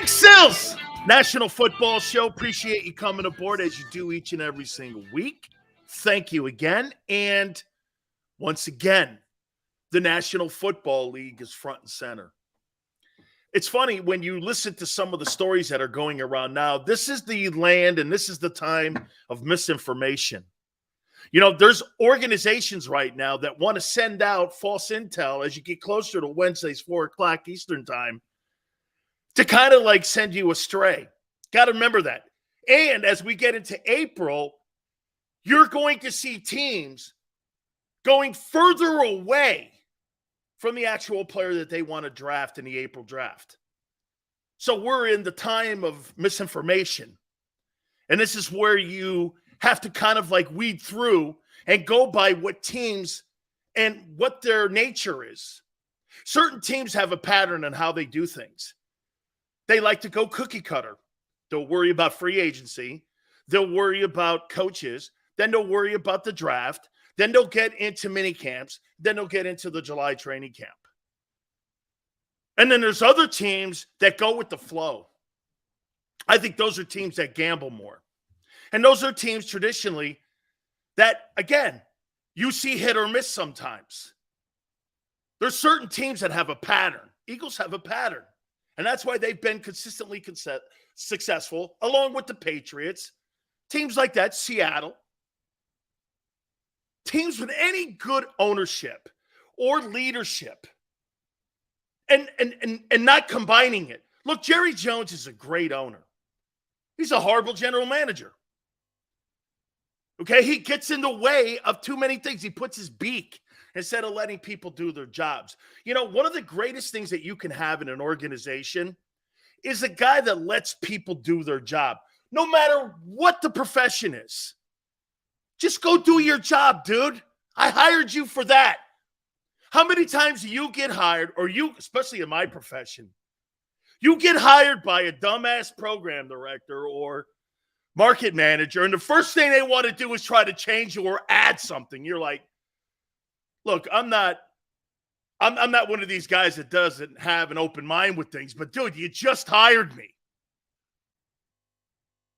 Big Sills, National Football Show. Appreciate you coming aboard as you do each and every single week. Thank you again. And once again, the National Football League is front and center. It's funny when you listen to some of the stories that are going around now. This is the land and this is the time of misinformation. You know, there's organizations right now that want to send out false intel as you get closer to Wednesdays, 4 o'clock Eastern time, to kind of like send you astray. Got to remember that. And as we get into April, you're going to see teams going further away from the actual player that they want to draft in the April draft. So we're in the time of misinformation. And this is where you have to kind of like weed through and go by what teams and what their nature is. Certain teams have a pattern on how they do things. They like to go cookie cutter. They'll worry about free agency. They'll worry about coaches. Then they'll worry about the draft. Then they'll get into mini camps. Then they'll get into the July training camp. And then there's other teams that go with the flow. I think those are teams that gamble more. And those are teams traditionally that, again, you see hit or miss sometimes. There's certain teams that have a pattern. Eagles have a pattern. And that's why they've been consistently successful, along with the Patriots. Teams like that, Seattle. Teams with any good ownership or leadership and not combining it. Look, Jerry Jones is a great owner. He's a horrible general manager. Okay, he gets in the way of too many things. He puts his beak instead of letting people do their jobs. You know, one of the greatest things that you can have in an organization is a guy that lets people do their job, no matter what the profession is. Just go do your job, dude. I hired you for that. How many times do you get hired, or you, especially in my profession, you get hired by a dumbass program director or market manager, and the first thing they want to do is try to change you or add something. You're like, look, I'm not one of these guys that doesn't have an open mind with things, but dude, you just hired me.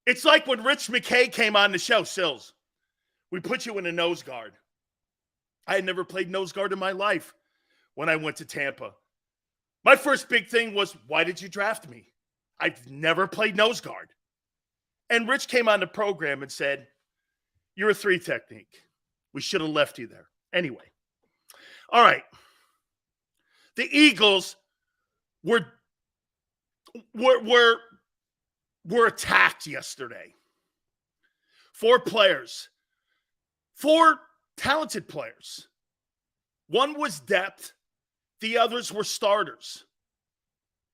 It's like when Rich McKay came on the show, Sills. We put you in a nose guard. I had never played nose guard in my life when I went to Tampa. My first big thing was, why did you draft me? I've never played nose guard. And Rich came on the program and said, you're a 3 technique. We should have left you there. Anyway. All right. The Eagles were attacked yesterday. 4 players. 4 talented players. One was depth. The others were starters.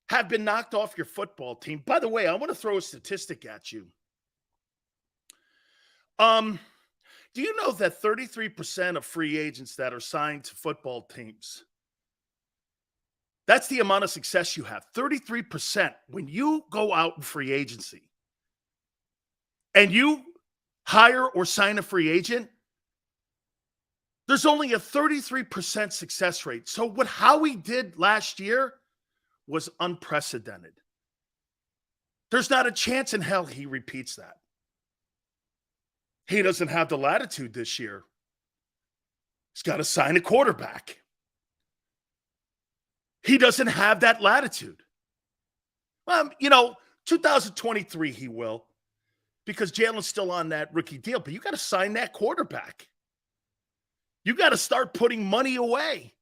Have been knocked off your football team. By the way, I want to throw a statistic at you. Do you know that 33% of free agents that are signed to football teams, that's the amount of success you have. 33% when you go out in free agency and you hire or sign a free agent, there's only a 33% success rate. So what Howie did last year was unprecedented. There's not a chance in hell he repeats that. He doesn't have the latitude this year. He's got to sign a quarterback. He doesn't have that latitude. 2023 he will, because Jalen's still on that rookie deal, but you got to sign that quarterback. You got to start putting money away.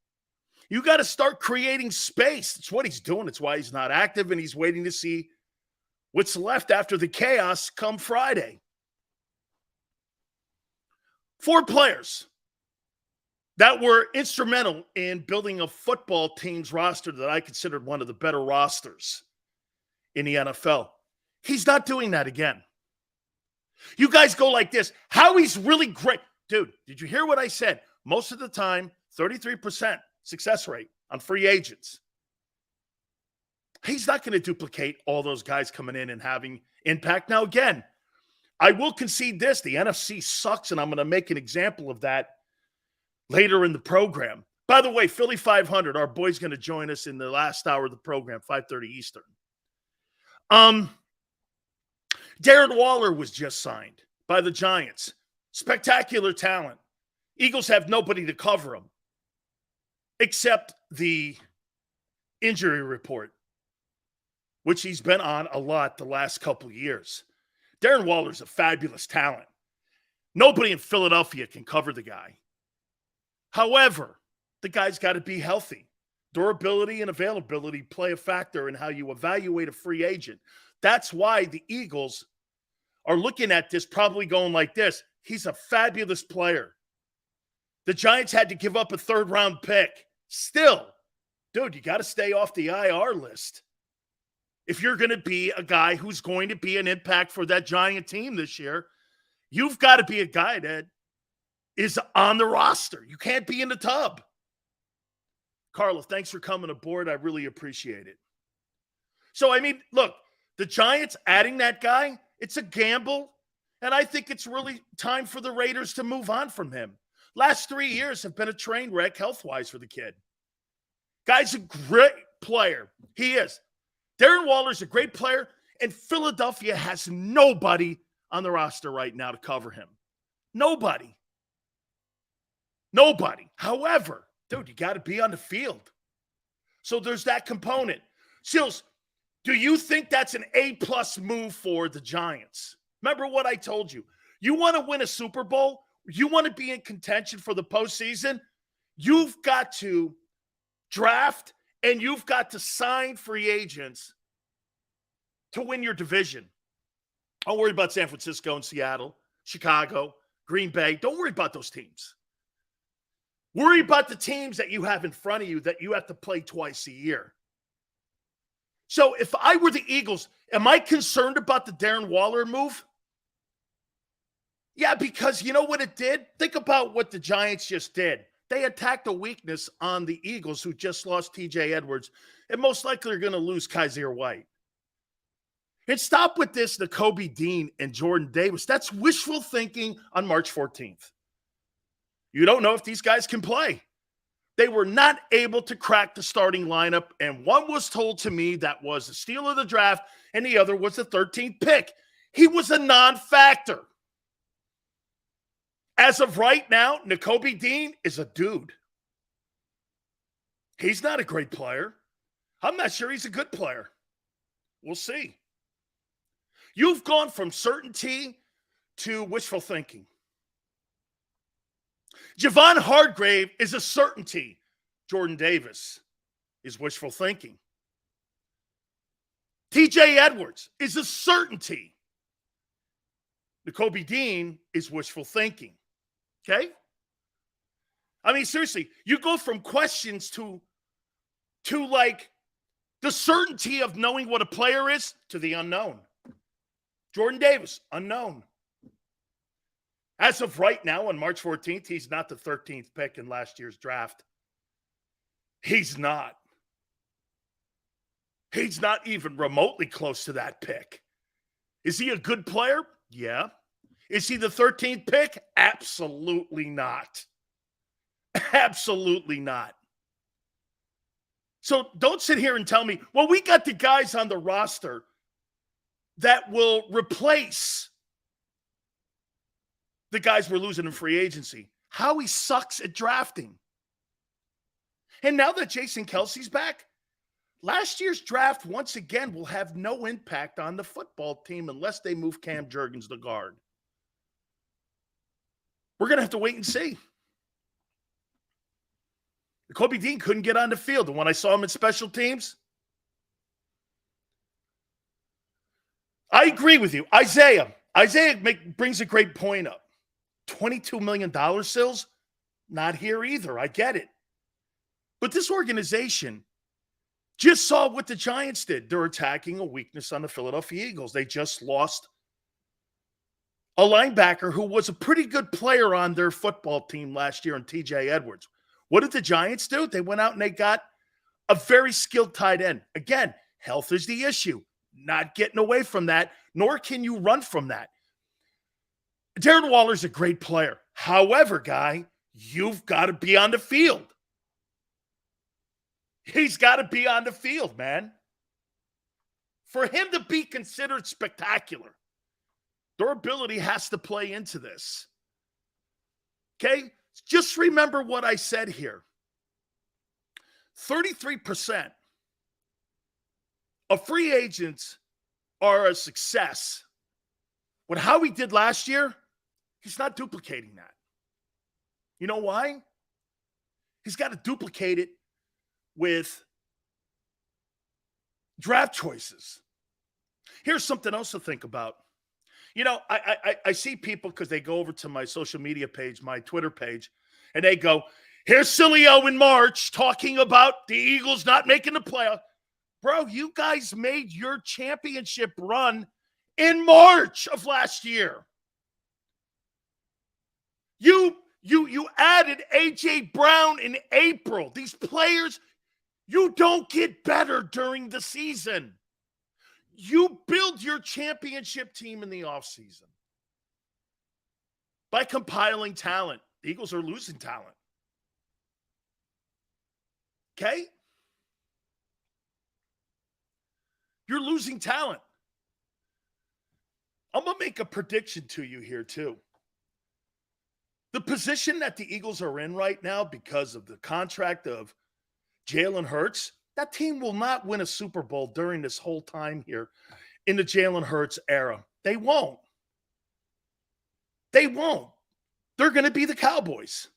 You got to start creating space. That's what he's doing. It's why he's not active, and he's waiting to see what's left after the chaos come Friday. 4 players that were instrumental in building a football team's roster that I considered one of the better rosters in the NFL. He's not doing that again. You guys go like this. Howie's really great. Dude, did you hear what I said? Most of the time, 33% success rate on free agents. He's not going to duplicate all those guys coming in and having impact. Now, again, I will concede this. The NFC sucks, and I'm going to make an example of that later in the program. By the way, Philly 500, our boy's going to join us in the last hour of the program, 5:30 Eastern. Darren Waller was just signed by the Giants. Spectacular talent. Eagles have nobody to cover him except the injury report, which he's been on a lot the last couple of years. Darren Waller's a fabulous talent. Nobody in Philadelphia can cover the guy. However, the guy's got to be healthy. Durability and availability play a factor in how you evaluate a free agent. That's why the Eagles are looking at this probably going like this. He's a fabulous player. The Giants had to give up a third-round pick. Still, dude, you got to stay off the IR list. If you're going to be a guy who's going to be an impact for that Giant team this year, you've got to be a guy that is on the roster. You can't be in the tub. Carla, thanks for coming aboard. I really appreciate it. So, I mean, look, the Giants adding that guy, it's a gamble, and I think it's really time for the Raiders to move on from him. Last 3 years have been a train wreck health-wise for the kid. Guy's a great player. He is. Darren Waller's a great player, and Philadelphia has nobody on the roster right now to cover him. Nobody. However, dude, you got to be on the field. So there's that component. Seals, do you think that's an A-plus move for the Giants? Remember what I told you. You want to win a Super Bowl? You want to be in contention for the postseason? You've got to draft and you've got to sign free agents to win your division. Don't worry about San Francisco and Seattle, Chicago, Green Bay. Don't worry about those teams. Worry about the teams that you have in front of you that you have to play twice a year. So if I were the Eagles, am I concerned about the Darren Waller move? Yeah, because you know what it did? Think about what the Giants just did. They attacked a weakness on the Eagles, who just lost TJ Edwards and most likely are going to lose Kaiser White. And stop with this, Nakobe Dean and Jordan Davis. That's wishful thinking on March 14th. You don't know if these guys can play. They were not able to crack the starting lineup, and one was told to me that was the steal of the draft, and the other was the 13th pick. He was a non-factor. As of right now, Nakobe Dean is a dude. He's not a great player. I'm not sure he's a good player. We'll see. You've gone from certainty to wishful thinking. Javon Hargrave is a certainty. Jordan Davis is wishful thinking. TJ Edwards is a certainty. Nakobe Dean is wishful thinking. Okay? I mean, seriously, you go from questions to like the certainty of knowing what a player is to the unknown. Jordan Davis, unknown. As of right now, on March 14th, he's not the 13th pick in last year's draft. He's not. He's not even remotely close to that pick. Is he a good player? Yeah. Is he the 13th pick? Absolutely not. Absolutely not. So don't sit here and tell me, well, we got the guys on the roster that will replace the guys we're losing in free agency. Howie sucks at drafting. And now that Jason Kelsey's back, last year's draft once again will have no impact on the football team unless they move Cam Jurgens to guard. We're going to have to wait and see. Kobe Dean couldn't get on the field. And when I saw him in special teams, I agree with you. Isaiah brings a great point up. $22 million, Sills? Not here either. I get it. But this organization just saw what the Giants did. They're attacking a weakness on the Philadelphia Eagles. They just lost a linebacker who was a pretty good player on their football team last year in TJ Edwards. What did the Giants do? They went out and they got a very skilled tight end. Again, health is the issue. Not getting away from that, nor can you run from that. Darren Waller's a great player. However, guy, you've got to be on the field. He's got to be on the field, man. For him to be considered spectacular, durability has to play into this. Okay? Just remember what I said here. 33% of free agents are a success. With how he did last year, he's not duplicating that. You know why? He's got to duplicate it with draft choices. Here's something else to think about. You know, I see people because they go over to my social media page, my Twitter page, and they go, here's Sileo in March talking about the Eagles not making the playoff. Bro, you guys made your championship run in March of last year. You added A.J. Brown in April. These players, you don't get better during the season. You build your championship team in the offseason by compiling talent. The Eagles are losing talent. Okay? You're losing talent. I'm going to make a prediction to you here, too. The position that the Eagles are in right now because of the contract of Jalen Hurts, that team will not win a Super Bowl during this whole time here in the Jalen Hurts era. They won't. They won't. They're going to be the Cowboys.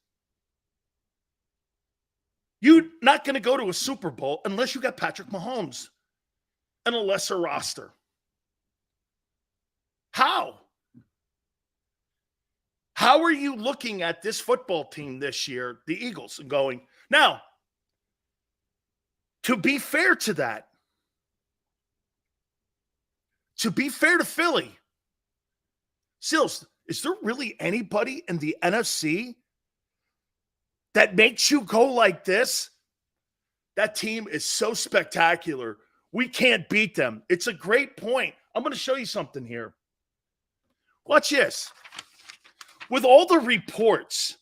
You're not going to go to a Super Bowl unless you got Patrick Mahomes and a lesser roster. How? How are you looking at this football team this year, the Eagles, and going, now, to be fair to that, to be fair to Philly, Sills, is there really anybody in the NFC that makes you go like this? That team is so spectacular. We can't beat them. It's a great point. I'm going to show you something here. Watch this. With all the reports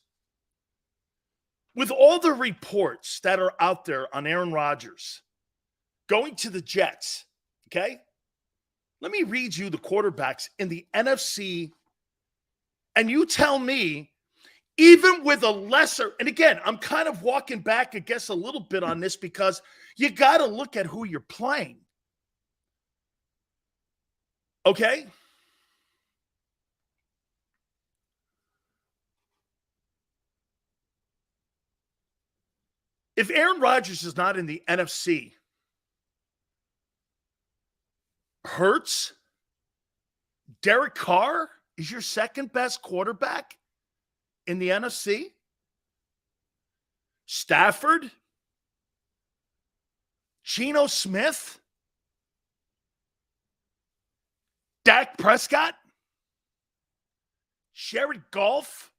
that are out there on Aaron Rodgers going to the Jets, okay? Let me read you the quarterbacks in the NFC, and you tell me, even with a lesser, and again, I'm kind of walking back, I guess, a little bit on this because you got to look at who you're playing. Okay? If Aaron Rodgers is not in the NFC, Hurts, Derek Carr is your second best quarterback in the NFC. Stafford, Geno Smith, Dak Prescott, Jared Goff,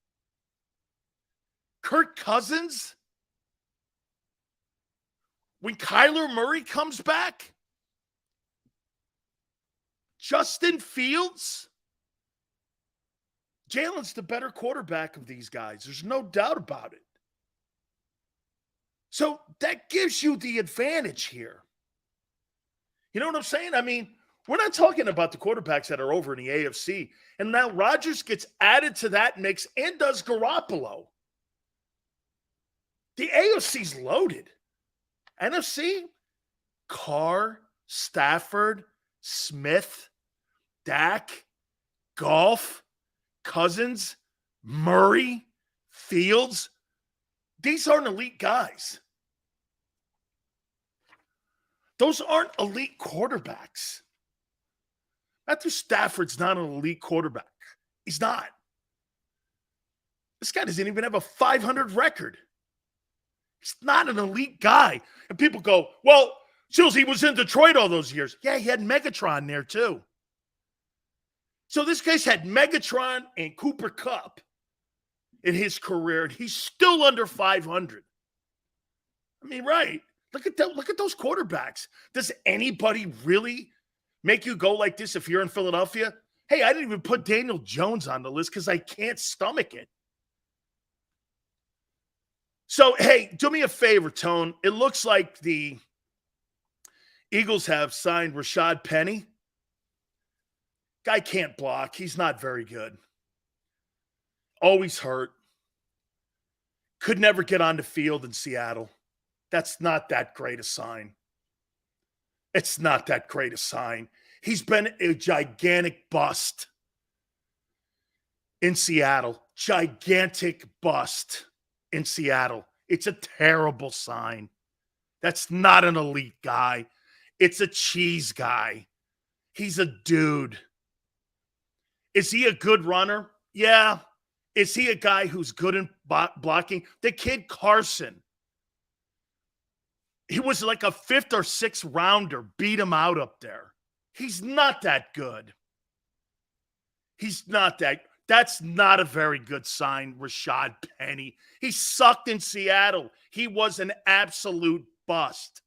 Kirk Cousins. When Kyler Murray comes back, Justin Fields, Jalen's the better quarterback of these guys. There's no doubt about it. So that gives you the advantage here. You know what I'm saying? I mean, we're not talking about the quarterbacks that are over in the AFC. And now Rodgers gets added to that mix, and does Garoppolo. The AFC's loaded. NFC, Carr, Stafford, Smith, Dak, Goff, Cousins, Murray, Fields. These aren't elite guys. Those aren't elite quarterbacks. Matthew Stafford's not an elite quarterback. He's not. This guy doesn't even have a 500 record. He's not an elite guy. And people go, well, Sills, he was in Detroit all those years. Yeah, he had Megatron there too. So this guy's had Megatron and Cooper Kupp in his career, and he's still under 500. I mean, right. Look at those quarterbacks. Does anybody really make you go like this if you're in Philadelphia? Hey, I didn't even put Daniel Jones on the list because I can't stomach it. So, hey, do me a favor, Tone. It looks like the Eagles have signed Rashad Penny. Guy can't block. He's not very good. Always hurt. Could never get on the field in Seattle. That's not that great a sign. It's not that great a sign. He's been a gigantic bust in Seattle. Gigantic bust in Seattle. It's a terrible sign. That's not an elite guy. It's a cheese guy. He's a dude. Is he a good runner? Yeah. Is he a guy who's good in blocking? The kid Carson, he was like a 5th or 6th rounder, beat him out up there. He's not that good. He's not that. That's not a very good sign, Rashad Penny. He sucked in Seattle. He was an absolute bust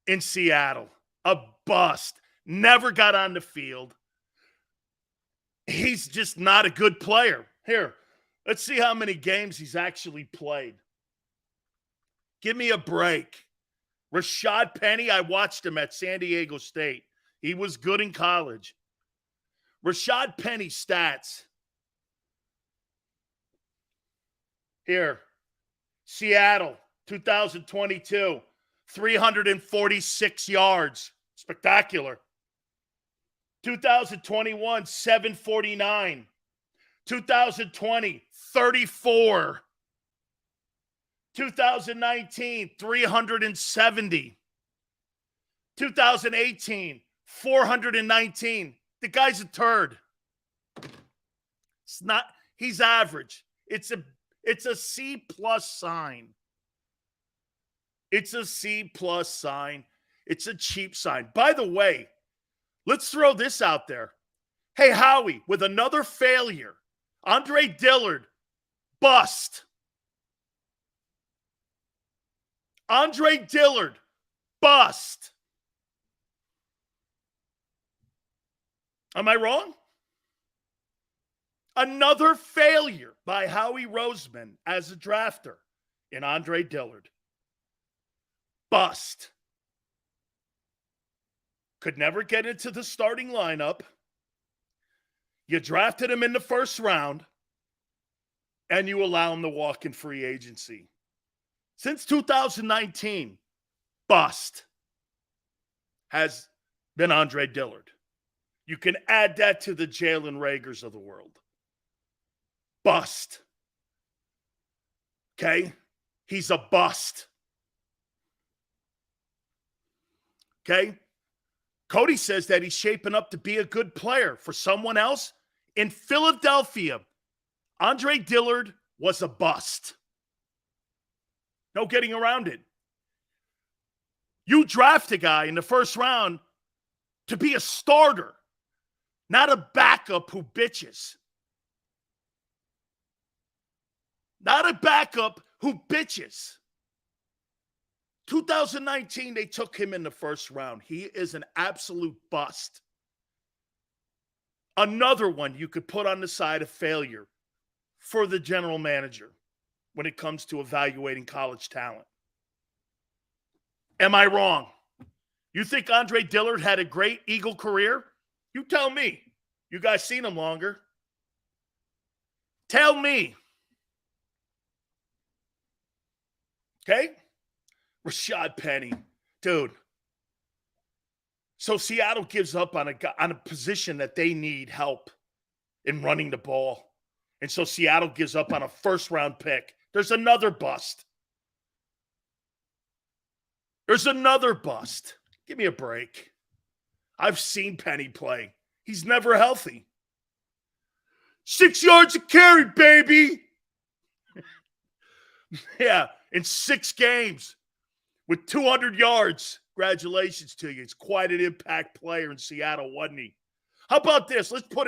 in Seattle. A bust. Never got on the field. He's just not a good player. Here, let's see how many games he's actually played. Give me a break. Rashad Penny, I watched him at San Diego State. He was good in college. Rashad Penny stats. Here, Seattle, 2022, 346 yards. Spectacular. 2021, 749. 2020, 34. 2019, 370. 2018, 419. The guy's a turd. It's not, he's average. It's a C plus sign. It's a C plus sign. It's a cheap sign. By the way, let's throw this out there. Hey, Howie, with another failure, Andre Dillard, bust. Andre Dillard, bust. Am I wrong? Another failure by Howie Roseman as a drafter in Andre Dillard. Bust. Could never get into the starting lineup. You drafted him in the first round, and you allow him to walk in free agency. Since 2019, bust has been Andre Dillard. You can add that to the Jalen Ragers of the world. Bust. Okay? He's a bust. Okay? Cody says that he's shaping up to be a good player for someone else. In Philadelphia, Andre Dillard was a bust. No getting around it. You draft a guy in the first round to be a starter, not a backup who bitches. Not a backup who bitches. 2019, they took him in the first round. He is an absolute bust. Another one you could put on the side of failure for the general manager when it comes to evaluating college talent. Am I wrong? You think Andre Dillard had a great Eagle career? You tell me. You guys seen him longer. Tell me. Okay? Rashad Penny. Dude. So Seattle gives up on a position that they need help in running the ball. And so Seattle gives up on a first-round pick. There's another bust. There's another bust. Give me a break. I've seen Penny play. He's never healthy. 6 yards a carry, baby. Yeah, in 6 games with 200 yards. Congratulations to you. He's quite an impact player in Seattle, wasn't he? How about this? Let's put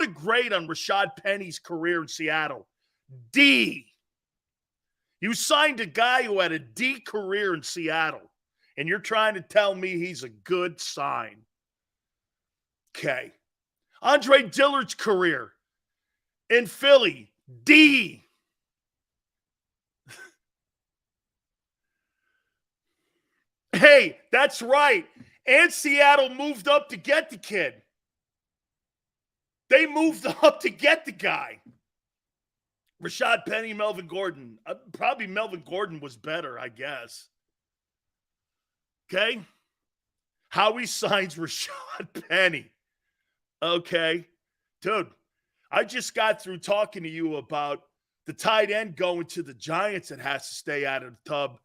a grade on Rashad Penny's career in Seattle. D. You signed a guy who had a D career in Seattle, and you're trying to tell me he's a good sign. Okay. Andre Dillard's career in Philly, D. Hey, that's right. And Seattle moved up to get the kid. They moved up to get the guy. Rashad Penny, Melvin Gordon. Probably Melvin Gordon was better, I guess. Okay? Howie signs Rashad Penny. Okay? Dude, I just got through talking to you about the tight end going to the Giants and has to stay out of the tub.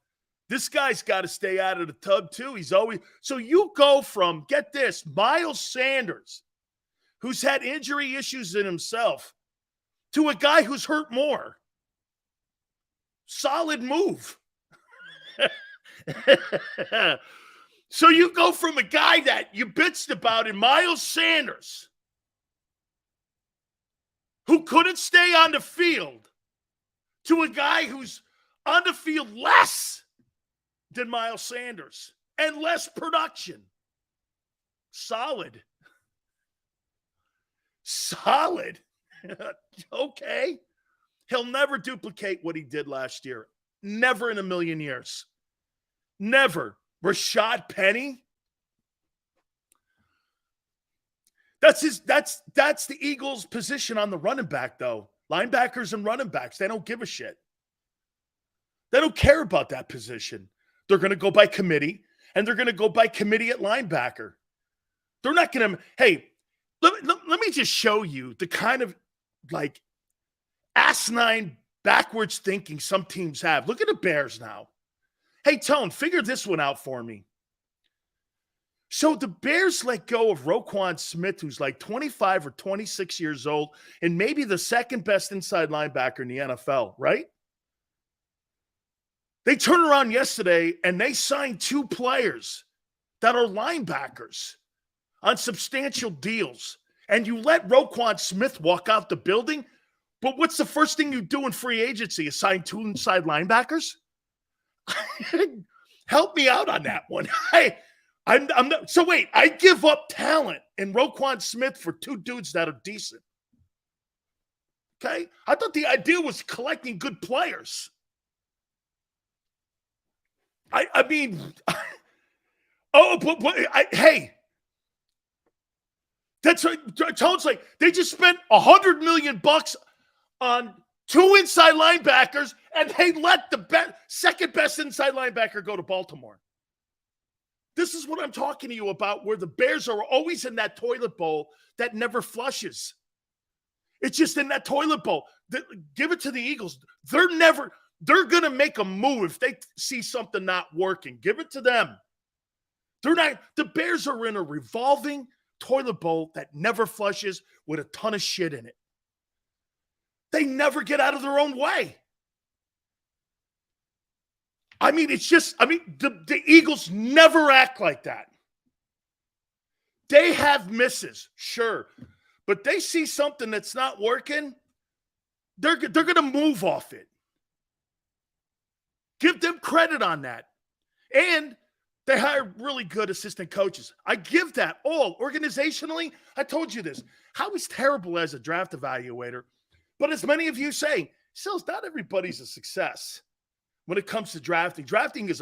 This guy's got to stay out of the tub too. He's always – so you go from, get this, Miles Sanders, who's had injury issues in himself, to a guy who's hurt more. Solid move. So you go from a guy that you bitched about in Miles Sanders, who couldn't stay on the field, to a guy who's on the field less than Miles Sanders and less production. Solid. Okay. He'll never duplicate what he did last year. Never in a million years. Never. Rashad Penny. That's the Eagles' position on the running back, though. Linebackers and running backs, they don't give a shit. They don't care about that position. They're going to go by committee, and they're going to go by committee at linebacker. They're not going to – hey, let me just show you the kind of, like, asinine, backwards thinking some teams have. Look at the Bears now. Hey, Tone, figure this one out for me. So the Bears let go of Roquan Smith, who's like 25 or 26 years old, and maybe the second best inside linebacker in the NFL, right? They turned around yesterday and they signed 2 players that are linebackers on substantial deals. And you let Roquan Smith walk out the building, but what's the first thing you do in free agency? You sign 2 inside linebackers? Help me out on that one. I'm not, so wait, I give up talent in Roquan Smith for 2 dudes that are decent. Okay? I thought the idea was collecting good players. I mean, hey, that's right. Tone's like, they just spent $100 million on 2 inside linebackers, and they let the second best inside linebacker go to Baltimore. This is what I'm talking to you about, where the Bears are always in that toilet bowl that never flushes. It's just in that toilet bowl. Give it to the Eagles. They're going to make a move if they see something not working. Give it to them. The Bears are in a revolving toilet bowl that never flushes with a ton of shit in it. They never get out of their own way. I mean, the Eagles never act like that. They have misses, sure. But they see something that's not working, they're going to move off it. Give them credit on that. And they hire really good assistant coaches. I give that all. Organizationally, I told you this. Howie's terrible as a draft evaluator. But as many of you say, Sills, not everybody's a success when it comes to drafting. Drafting is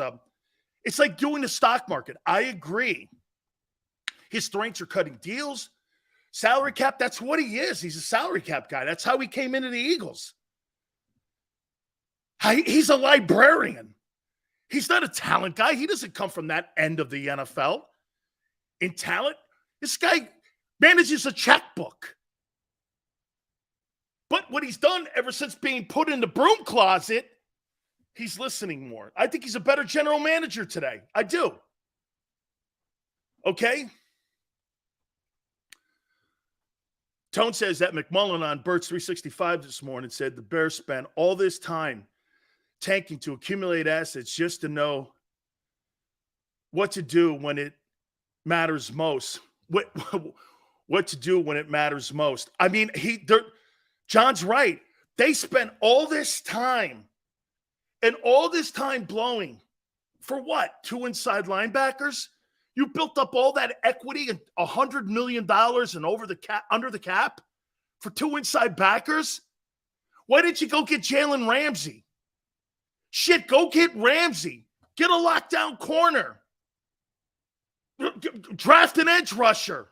it's like doing the stock market. I agree. His strengths are cutting deals. Salary cap, that's what he is. He's a salary cap guy. That's how he came into the Eagles. He's a librarian. He's not a talent guy. He doesn't come from that end of the NFL. In talent, this guy manages a checkbook. But what he's done ever since being put in the broom closet, he's listening more. I think he's a better general manager today. I do. Okay? Tone says that McMullen on Birds 365 this morning said the Bears spent all this time tanking to accumulate assets just to know what to do when it matters most. What to do when it matters most. I mean, John's right. They spent all this time and all this time blowing for what? 2 inside linebackers? You built up all that equity and $100 million and under the cap for 2 inside backers? Why didn't you go get Jalen Ramsey? Shit, go get Ramsey. Get a lockdown corner. Draft an edge rusher.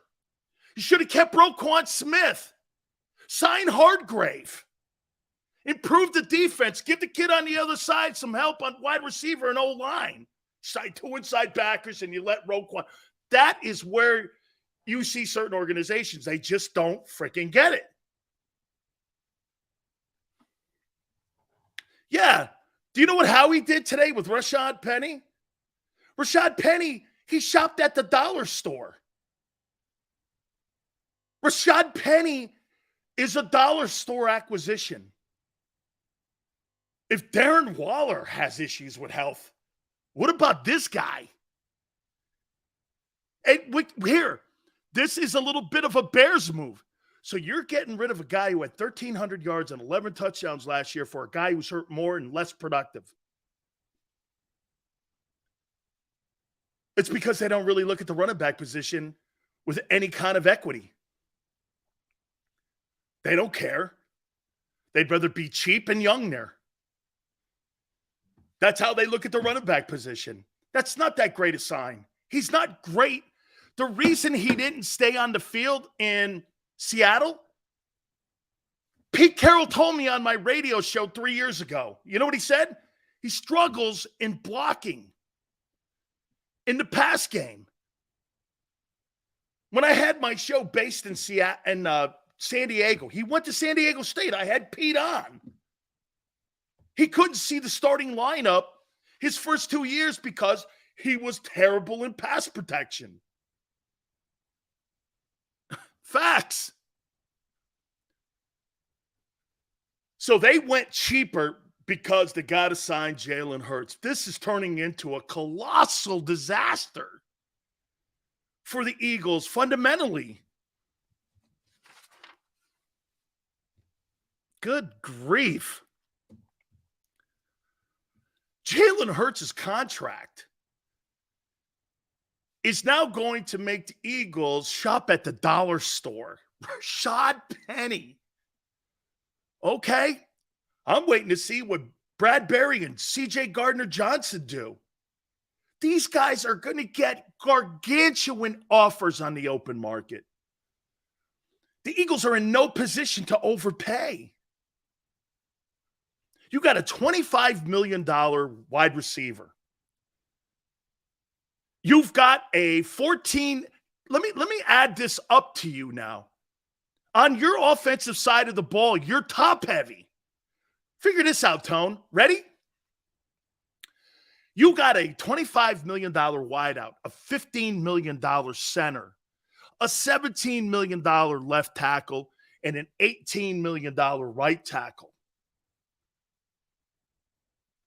You should have kept Roquan Smith. Sign Hardgrave. Improve the defense. Give the kid on the other side some help on wide receiver and O-line. Side 2 inside backers, and you let Roquan. That is where you see certain organizations. They just don't freaking get it. Yeah. Do you know what Howie did today with Rashad Penny? Rashad Penny, he shopped at the dollar store. Rashad Penny is a dollar store acquisition. If Darren Waller has issues with health, what about this guy? And here, this is a little bit of a Bears move. So you're getting rid of a guy who had 1,300 yards and 11 touchdowns last year for a guy who's hurt more and less productive. It's because they don't really look at the running back position with any kind of equity. They don't care. They'd rather be cheap and young there. That's how they look at the running back position. That's not that great a sign. He's not great. The reason he didn't stay on the field in Seattle, Pete Carroll told me on my radio show 3 years ago. You know what he said? He struggles in blocking in the pass game. When I had my show based in Seattle and San Diego, he went to San Diego State. I had Pete on. He couldn't see the starting lineup his first 2 years because he was terrible in pass protection. Facts. So they went cheaper because they got to sign Jalen Hurts. This is turning into a colossal disaster for the Eagles fundamentally. Good grief. Jalen Hurts' contract is now going to make the Eagles shop at the dollar store. Rashad Penny. Okay. I'm waiting to see what Bradbury and C.J. Gardner-Johnson do. These guys are going to get gargantuan offers on the open market. The Eagles are in no position to overpay. You got a $25 million wide receiver. You've got a 14. Let me add this up to you now. On your offensive side of the ball, you're top heavy. Figure this out, Tone. Ready? You got a $25 million wideout, a $15 million center, a $17 million left tackle, and an $18 million right tackle.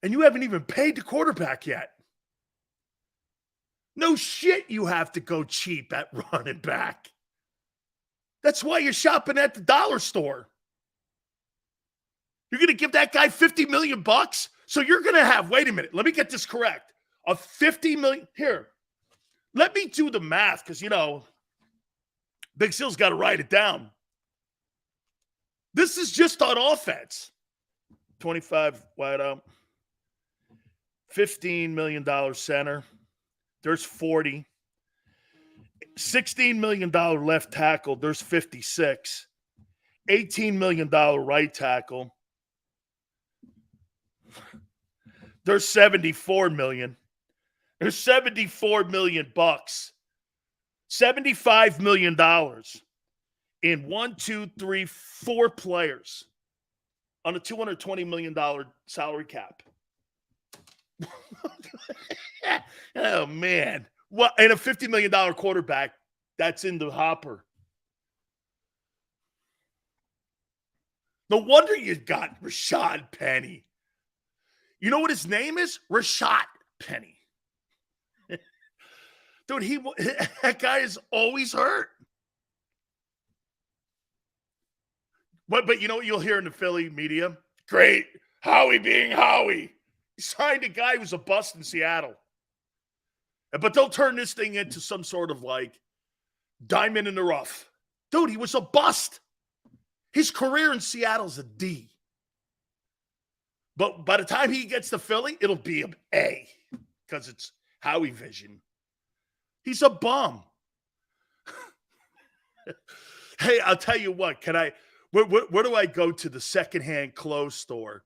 And you haven't even paid the quarterback yet. No shit, you have to go cheap at running back. That's why you're shopping at the dollar store. You're going to give that guy $50 million bucks? So you're going to have, wait a minute, let me get this correct. A $50 million, here, let me do the math because, you know, Big Sil's got to write it down. This is just on offense. 25 wide out. $15 million center. There's 40. $16 million left tackle. There's 56. $18 million right tackle. There's $74 million. There's $74 million bucks. $75 million in 4 players on a $220 million salary cap. Oh, man. Well, and a $50 million quarterback that's in the hopper. No wonder you got Rashad Penny. You know what his name is? Rashad Penny. Dude, that guy is always hurt. But you know what you'll hear in the Philly media? Great. Howie being Howie. He signed a guy who's a bust in Seattle. But they'll turn this thing into some sort of like diamond in the rough. Dude, he was a bust. His career in Seattle's a D. But by the time he gets to Philly, it'll be an A because it's Howie vision. He's a bum. Hey, I'll tell you what. Where do I go to the secondhand clothes store?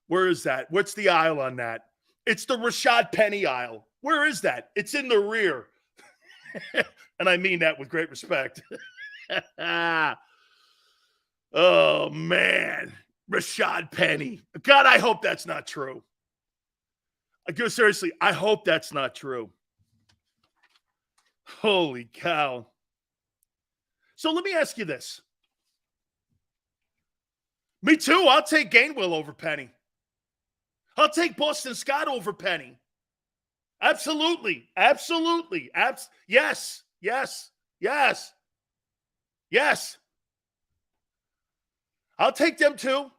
Where is that? What's the aisle on that? It's the Rashad Penny aisle. Where is that? It's in the rear. And I mean that with great respect. Oh, man. Rashad Penny. God, I hope that's not true. Seriously, I hope that's not true. Holy cow. So let me ask you this. Me too. I'll take Gainwell over Penny. I'll take Boston Scott over Penny. Absolutely. Absolutely. Yes. Yes. Yes. Yes. I'll take them too.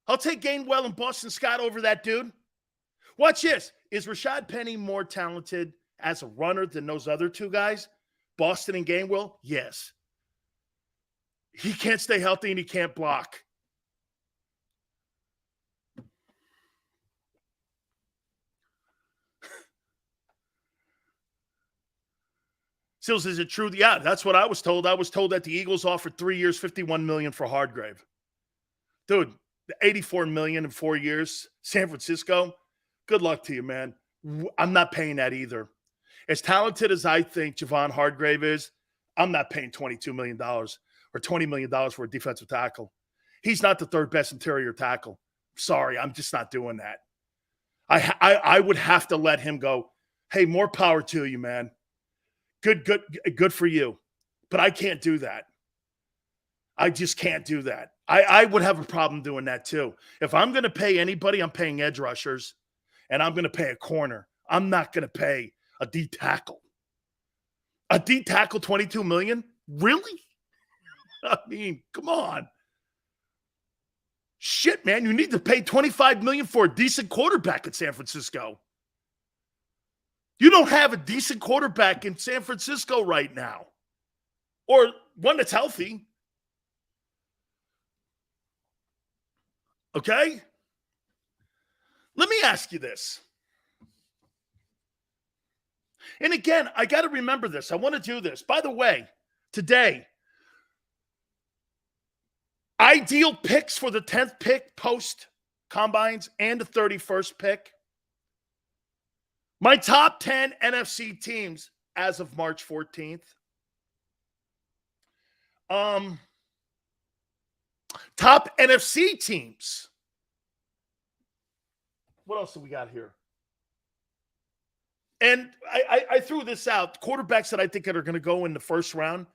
I'll take Gainwell and Boston Scott over that dude. Watch this. Is Rashad Penny more talented as a runner than those other two guys? Boston and Gainwell? Yes. He can't stay healthy and he can't block. Sills, is it true? Yeah, that's what I was told. I was told that the Eagles offered 3 years, $51 million for Hargrave. Dude, $84 million in 4 years. San Francisco, good luck to you, man. I'm not paying that either. As talented as I think Javon Hargrave is, I'm not paying $22 million or $20 million for a defensive tackle. He's not the third best interior tackle. Sorry, I'm just not doing that. I would have to let him go. Hey, more power to you, man. Good for you. But I can't do that. I just can't do that. I would have a problem doing that too. If I'm going to pay anybody, I'm paying edge rushers, and I'm going to pay a corner. I'm not going to pay a D tackle. A D tackle, $22 million? Really? I mean, come on. Shit, man, you need to pay $25 million for a decent quarterback at San Francisco. You don't have a decent quarterback in San Francisco right now, or one that's healthy. Okay? Let me ask you this. And again, I got to remember this. I want to do this. By the way, today, ideal picks for the 10th pick post combines and the 31st pick. My top 10 NFC teams as of March 14th. Top NFC teams. What else do we got here? And I threw this out. Quarterbacks that I think are going to go in the first round.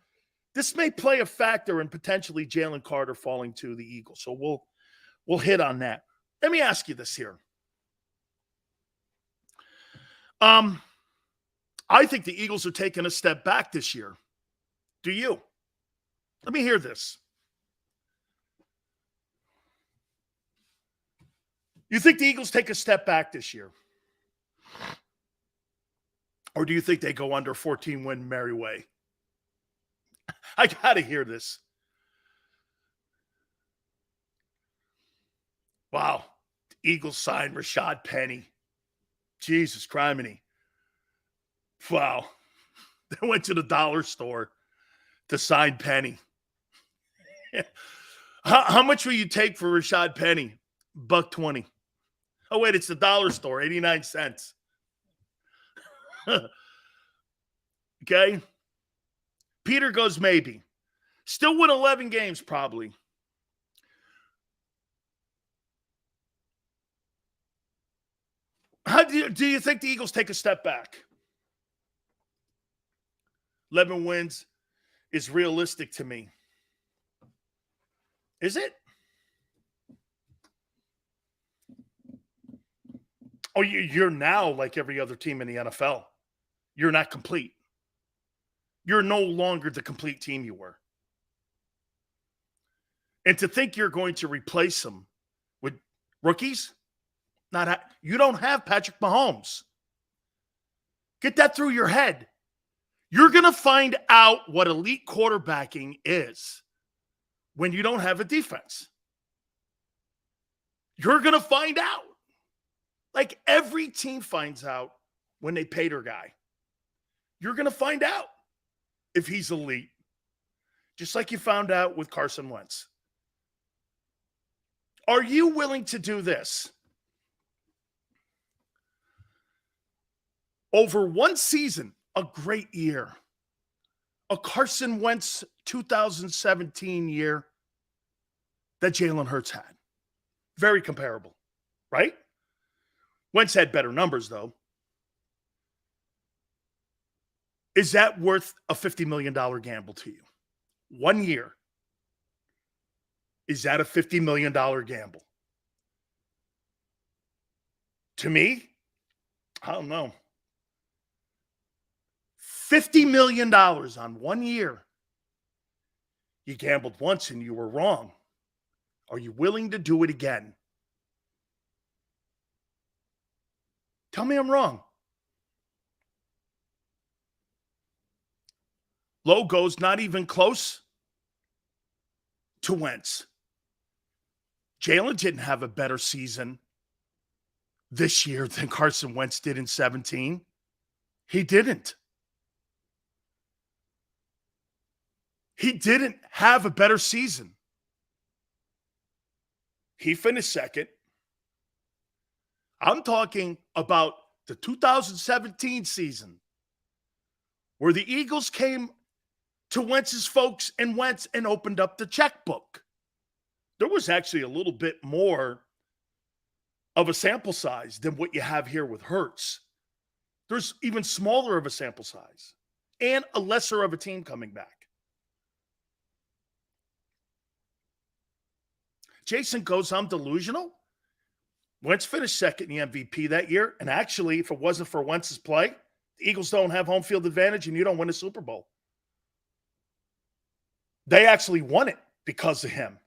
This may play a factor in potentially Jalen Carter falling to the Eagles. So we'll hit on that. Let me ask you this here. I think the Eagles are taking a step back this year. Do you? Let me hear this. You think the Eagles take a step back this year? Or do you think they go under 14-win merry way? I got to hear this. Wow. The Eagles signed Rashad Penny. Jesus criminy. Wow. They went to the dollar store to sign Penny. How much will you take for Rashad Penny? $1.20. Oh, wait, it's the dollar store, 89 cents. Okay. Peter goes maybe. Still win 11 games probably. How do you think the Eagles take a step back? 11 wins is realistic to me. Is it? Oh, you're now like every other team in the NFL. You're not complete. You're no longer the complete team you were. And to think you're going to replace them with rookies, you don't have Patrick Mahomes. Get that through your head. You're going to find out what elite quarterbacking is when you don't have a defense. You're going to find out. Like every team finds out when they pay their guy. You're going to find out if he's elite, just like you found out with Carson Wentz. Are you willing to do this? Over one season, a great year. A Carson Wentz 2017 year that Jalen Hurts had. Very comparable, right? Wentz had better numbers, though. Is that worth a $50 million gamble to you? 1 year. Is that a $50 million gamble? To me, I don't know. $50 million on 1 year. You gambled once and you were wrong. Are you willing to do it again? Tell me I'm wrong. Logo's not even close to Wentz. Jalen didn't have a better season this year than Carson Wentz did in 17. He didn't. He didn't have a better season. He finished second. I'm talking about the 2017 season where the Eagles came to Wentz's folks and Wentz and opened up the checkbook. There was actually a little bit more of a sample size than what you have here with Hurts. There's even smaller of a sample size and a lesser of a team coming back. Jason goes, I'm delusional. Wentz finished second in the MVP that year. And actually, if it wasn't for Wentz's play, the Eagles don't have home field advantage and you don't win a Super Bowl. They actually won it because of him.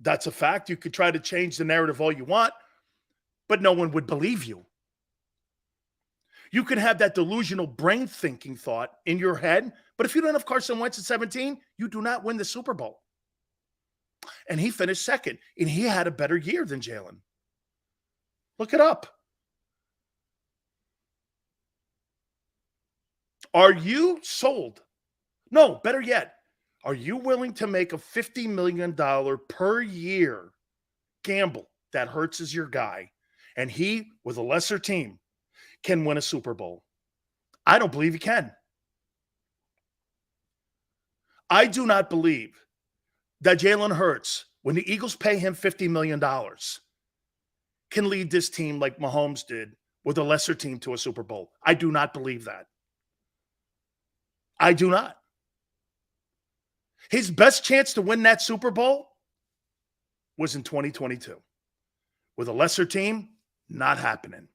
That's a fact. You could try to change the narrative all you want, but no one would believe you. You can have that delusional brain thinking thought in your head, but if you don't have Carson Wentz at 17, you do not win the Super Bowl. And he finished second, and he had a better year than Jalen. Look it up. Are you sold? No, better yet, are you willing to make a $50 million per year gamble that Hurts is your guy, and he, with a lesser team, can win a Super Bowl? I don't believe he can. I do not believe that Jalen Hurts, when the Eagles pay him $50 million, can lead this team like Mahomes did with a lesser team to a Super Bowl. I do not believe that. I do not. His best chance to win that Super Bowl was in 2022. With a lesser team, not happening.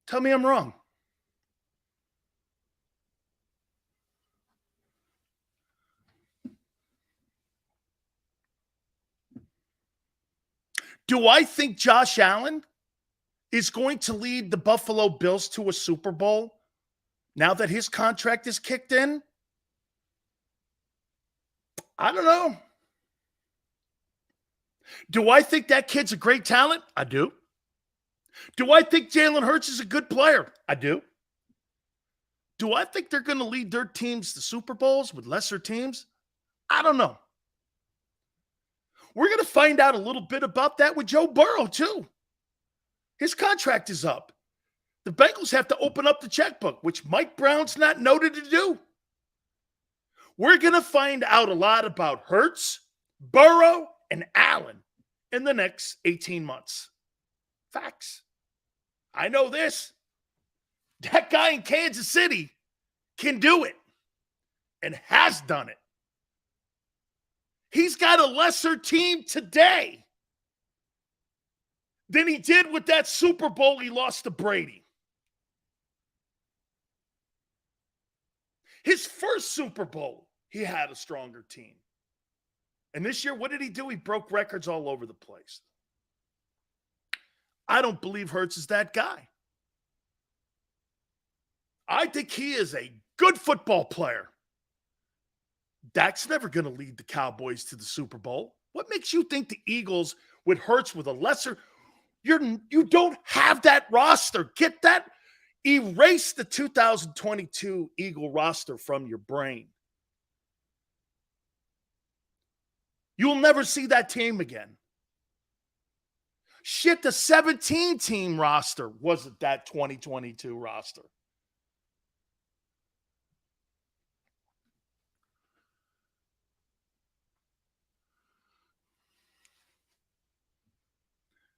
Tell me I'm wrong. Do I think Josh Allen is going to lead the Buffalo Bills to a Super Bowl now that his contract is kicked in? I don't know. Do I think that kid's a great talent? I do. Do I think Jalen Hurts is a good player? I do. Do I think they're going to lead their teams to Super Bowls with lesser teams? I don't know. We're going to find out a little bit about that with Joe Burrow, too. His contract is up. The Bengals have to open up the checkbook, which Mike Brown's not noted to do. We're going to find out a lot about Hurts, Burrow, and Allen in the next 18 months. Facts. I know this. That guy in Kansas City can do it and has done it. He's got a lesser team today than he did with that Super Bowl he lost to Brady. His first Super Bowl, he had a stronger team. And this year, what did he do? He broke records all over the place. I don't believe Hurts is that guy. I think he is a good football player. Dak's never going to lead the Cowboys to the Super Bowl. What makes you think the Eagles with Hurts with a lesser... You don't have that roster. Get that. Erase the 2022 Eagle roster from your brain. You'll never see that team again. Shit, the 17-team roster wasn't that 2022 roster.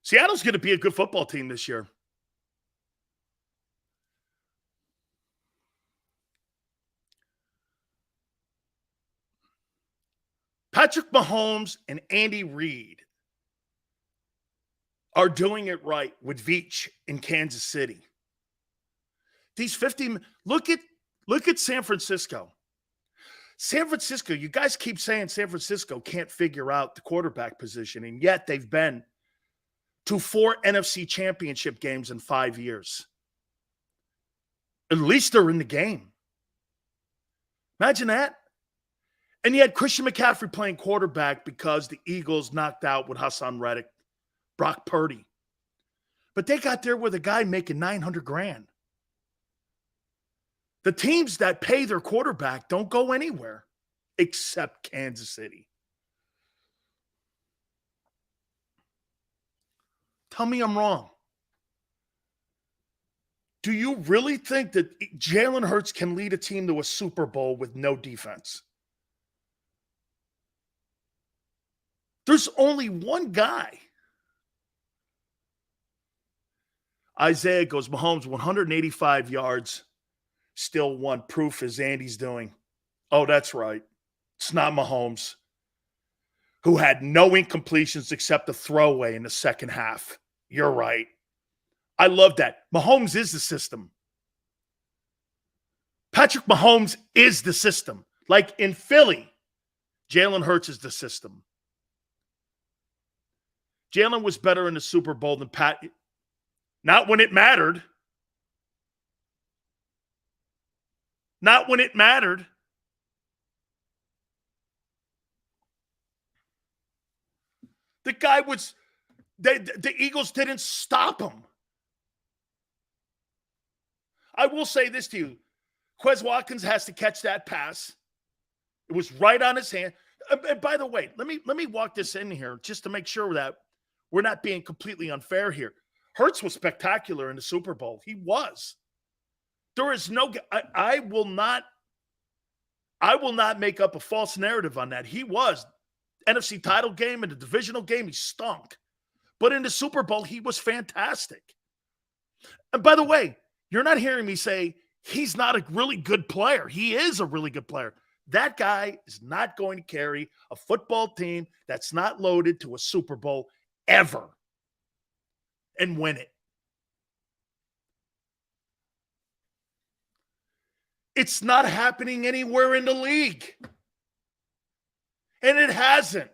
Seattle's going to be a good football team this year. Patrick Mahomes and Andy Reid are doing it right with Veach in Kansas City. These 50 look at San Francisco. San Francisco, you guys keep saying San Francisco can't figure out the quarterback position, and yet they've been to 4 NFC championship games in 5 years. At least they're in the game. Imagine that. And you had Christian McCaffrey playing quarterback because the Eagles knocked out with Hassan Reddick, Brock Purdy. But they got there with a guy making $900,000. The teams that pay their quarterback don't go anywhere except Kansas City. Tell me I'm wrong. Do you really think that Jalen Hurts can lead a team to a Super Bowl with no defense? There's only one guy. Isaiah goes, Mahomes, 185 yards, still won. Proof is Andy's doing. Oh, that's right. It's not Mahomes, who had no incompletions except a throwaway in the second half. You're right. I love that. Mahomes is the system. Patrick Mahomes is the system. Like in Philly, Jalen Hurts is the system. Jalen was better in the Super Bowl than Pat. Not when it mattered. Not when it mattered. The guy was, the Eagles didn't stop him. I will say this to you. Quez Watkins has to catch that pass. It was right on his hand. And by the way, let me walk this in here just to make sure that we're not being completely unfair here. Hurts was spectacular in the Super Bowl. He was. There is no I will not make up a false narrative on that. He was. NFC title game and the divisional game, he stunk. But in the Super Bowl, he was fantastic. And by the way, you're not hearing me say he's not a really good player. He is a really good player. That guy is not going to carry a football team that's not loaded to a Super Bowl ever and win it. It's not happening anywhere in the league. And it hasn't.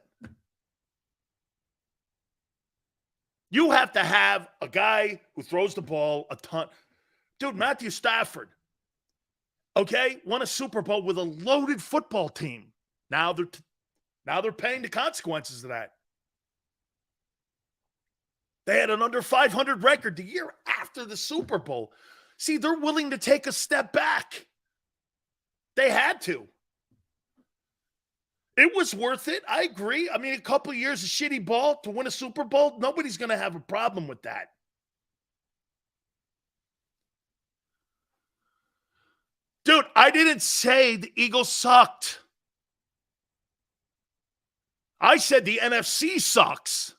You have to have a guy who throws the ball a ton. Dude, Matthew Stafford, okay, won a Super Bowl with a loaded football team. Now they're paying the consequences of that. They had an under 500 record the year after the Super Bowl. See, they're willing to take a step back. They had to. It was worth it. I agree. I mean, a couple of years of shitty ball to win a Super Bowl, nobody's going to have a problem with that. Dude, I didn't say the Eagles sucked. I said the NFC sucks.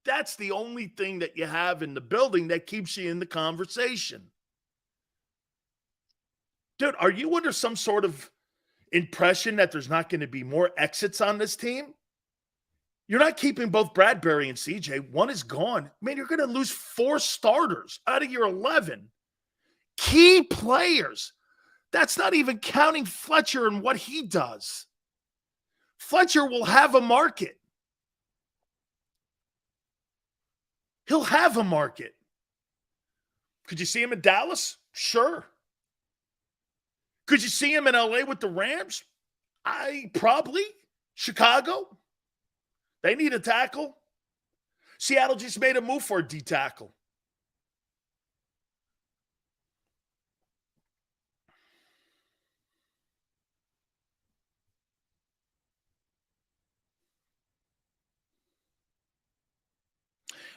That's the only thing that you have in the building that keeps you in the conversation. Dude, are you under some sort of impression that there's not going to be more exits on this team? You're not keeping both Bradbury and CJ. One is gone. Man, you're going to lose 4 starters out of your 11. Key players. That's not even counting Fletcher and what he does. Fletcher will have a market. He'll have a market. Could you see him in Dallas? Sure. Could you see him in LA with the Rams? Probably. Chicago? They need a tackle. Seattle just made a move for a D tackle.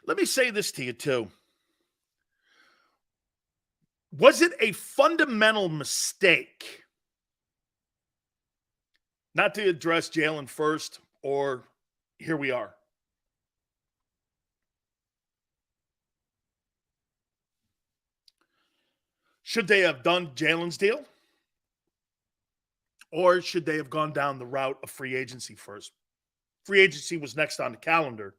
Let me say this to you, too. Was it a fundamental mistake not to address Jalen first, or here we are? Should they have done Jalen's deal? Or should they have gone down the route of free agency first? Free agency was next on the calendar.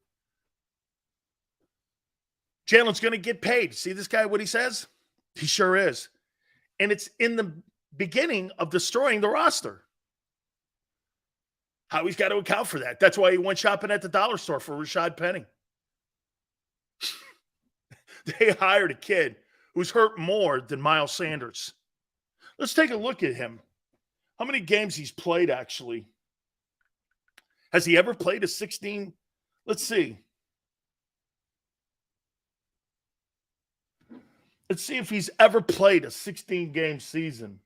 Jalen's going to get paid. See this guy, what he says? He sure is. And it's in the beginning of destroying the roster. Howie's got to account for that. That's why he went shopping at the dollar store for Rashad Penny. They hired a kid who's hurt more than Miles Sanders. Let's take a look at him. How many games he's played, actually? Has he ever played a 16? Let's see. Let's see if he's ever played a 16-game season.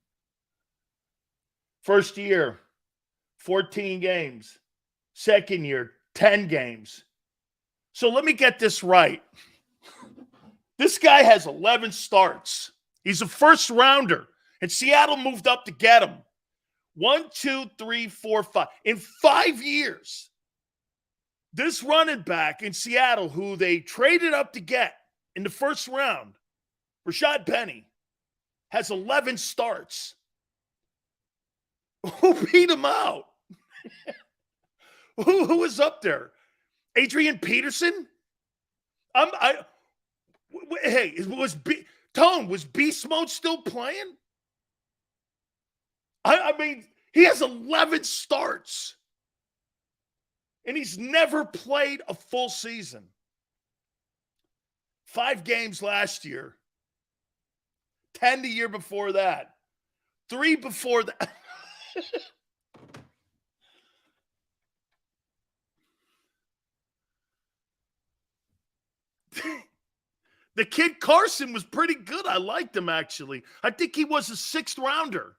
First year, 14 games. Second year, 10 games. So let me get this right. This guy has 11 starts. He's a first rounder, and Seattle moved up to get him. 1, 2, 3, 4, 5. In 5 years, this running back in Seattle, who they traded up to get in the first round, Rashad Penny, has 11 starts. Who beat him out? Who was up there? Adrian Peterson? Hey, was Beast Mode still playing? I mean, he has 11 starts. And he's never played a full season. 5 games last year. 10 the year before that. 3 before that. The kid Carson was pretty good. I liked him, actually. I think he was a 6th rounder.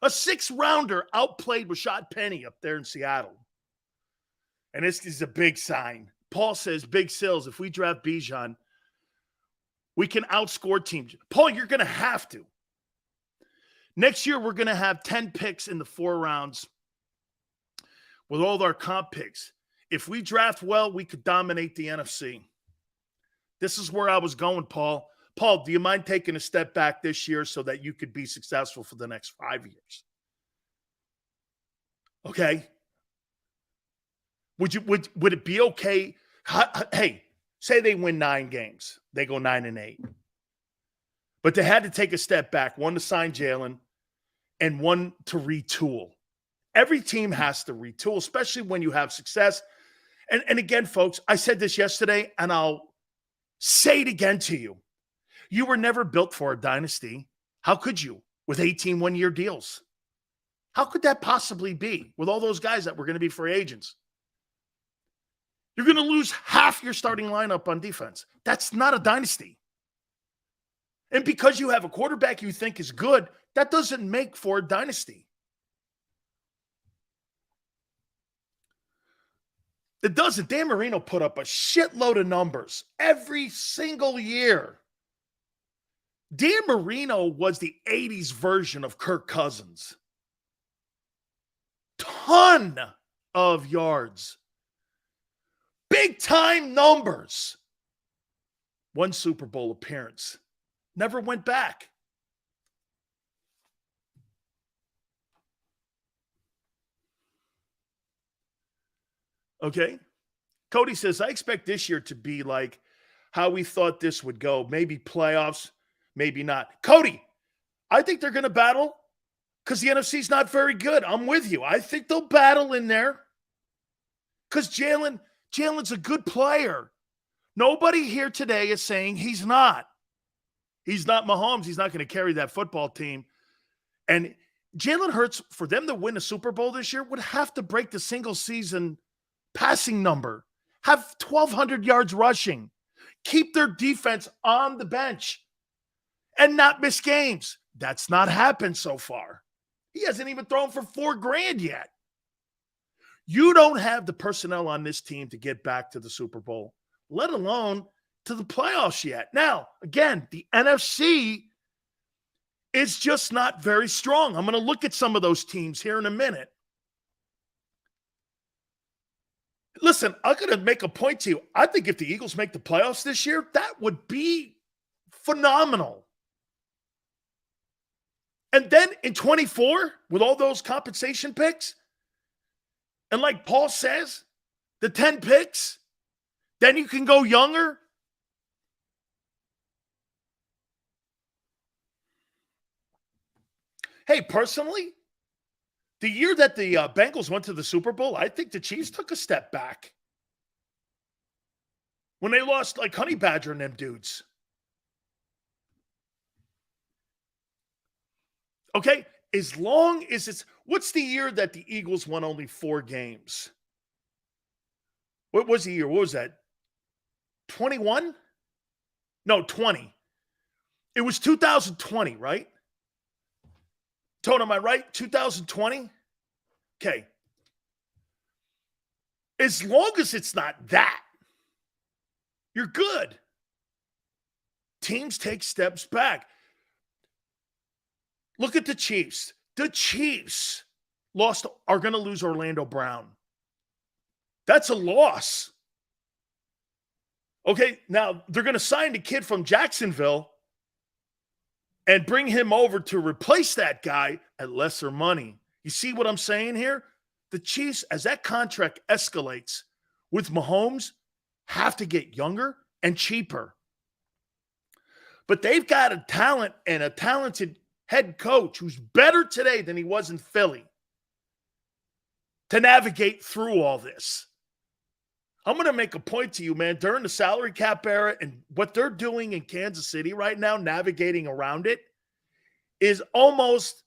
A 6th rounder outplayed Rashad Penny up there in Seattle. And this is a big sign. Paul says, Big Sills, if we draft Bijan, we can outscore teams. Paul, you're going to have to. Next year, we're going to have 10 picks in the 4 rounds with all our comp picks. If we draft well, we could dominate the NFC. This is where I was going, Paul. Paul, do you mind taking a step back this year so that you could be successful for the next 5 years? Okay. Would it be okay? Hey, say they win 9 games. They go 9-8. But they had to take a step back, 1 to sign Jalen and 1 to retool. Every team has to retool, especially when you have success. And again, folks, I said this yesterday, and I'll say it again to you. You were never built for a dynasty. How could you with 18 one-year deals? How could that possibly be with all those guys that were going to be free agents? You're going to lose half your starting lineup on defense. That's not a dynasty. And because you have a quarterback you think is good, that doesn't make for a dynasty. It doesn't. Dan Marino put up a shitload of numbers every single year. Dan Marino was the 80s version of Kirk Cousins. Ton of yards. Big time numbers. 1 Super Bowl appearance. Never went back. Okay. Cody says, I expect this year to be like how we thought this would go. Maybe playoffs, maybe not. Cody, I think they're going to battle because the NFC's not very good. I'm with you. I think they'll battle in there because Jalen's a good player. Nobody here today is saying he's not. He's not Mahomes. He's not going to carry that football team. And Jalen Hurts, for them to win a Super Bowl this year, would have to break the single season passing number. have 1,200 yards rushing, keep their defense on the bench, and not miss games. That's not happened so far. He hasn't even thrown for $4,000 yet. You don't have the personnel on this team to get back to the Super Bowl, let alone to the playoffs yet. Now, again, the NFC is just not very strong. I'm going to look at some of those teams here in a minute. Listen, I'm going to make a point to you. I think if the Eagles make the playoffs this year, that would be phenomenal. And then in 24, with all those compensation picks, and like Paul says, the 10 picks, then you can go younger. Hey, personally, the year that the Bengals went to the Super Bowl, I think the Chiefs took a step back. When they lost like Honey Badger and them dudes. Okay, as long as it's, what's the year that the Eagles won only 4 games? What was the year? What was that? 21? No, 20. It was 2020, right? Tone, am I right? 2020? Okay. As long as it's not that, you're good. Teams take steps back. Look at the Chiefs. The Chiefs are going to lose Orlando Brown. That's a loss. Okay, now they're going to sign the kid from Jacksonville and bring him over to replace that guy at lesser money. You see what I'm saying here? The Chiefs, as that contract escalates with Mahomes, have to get younger and cheaper. But they've got a talent and a talented head coach who's better today than he was in Philly to navigate through all this. I'm going to make a point to you, man. During the salary cap era and what they're doing in Kansas City right now, navigating around it, is almost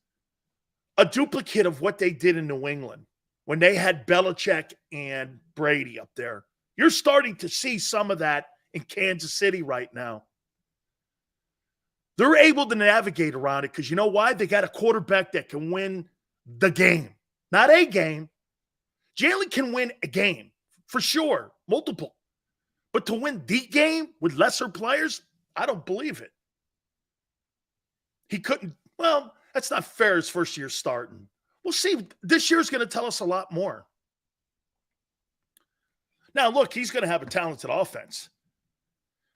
a duplicate of what they did in New England when they had Belichick and Brady up there. You're starting to see some of that in Kansas City right now. They're able to navigate around it because you know why? They got a quarterback that can win the game. Not a game. Jalen can win a game, for sure, multiple. But to win the game with lesser players, I don't believe it. He couldn't. Well, that's not fair his first year starting. We'll see. This year's going to tell us a lot more. Now, look, he's going to have a talented offense.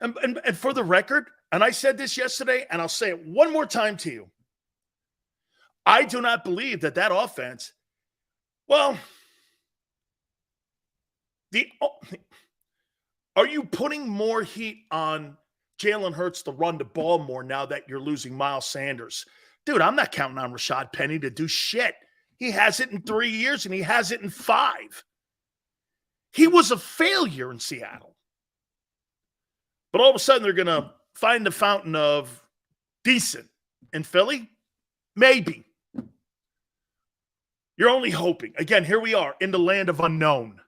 And for the record, and I said this yesterday, and I'll say it one more time to you. I do not believe that offense, well, are you putting more heat on Jalen Hurts to run the ball more now that you're losing Miles Sanders? Dude, I'm not counting on Rashad Penny to do shit. He has it in 3 years, and he has it in 5. He was a failure in Seattle. But all of a sudden, they're going to find the fountain of decent in Philly? Maybe. You're only hoping. Again, here we are in the land of unknown.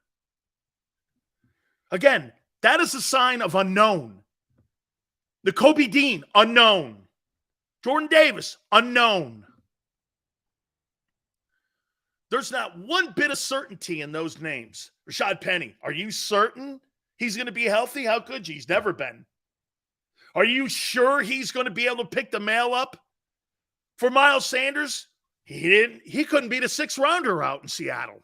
Again, that is a sign of unknown. The Kobe Dean, unknown. Jordan Davis, unknown. There's not one bit of certainty in those names. Rashad Penny, are you certain he's going to be healthy? How could you? He's never been. Are you sure he's going to be able to pick the mail up for Miles Sanders? He couldn't beat a 6th-rounder out in Seattle.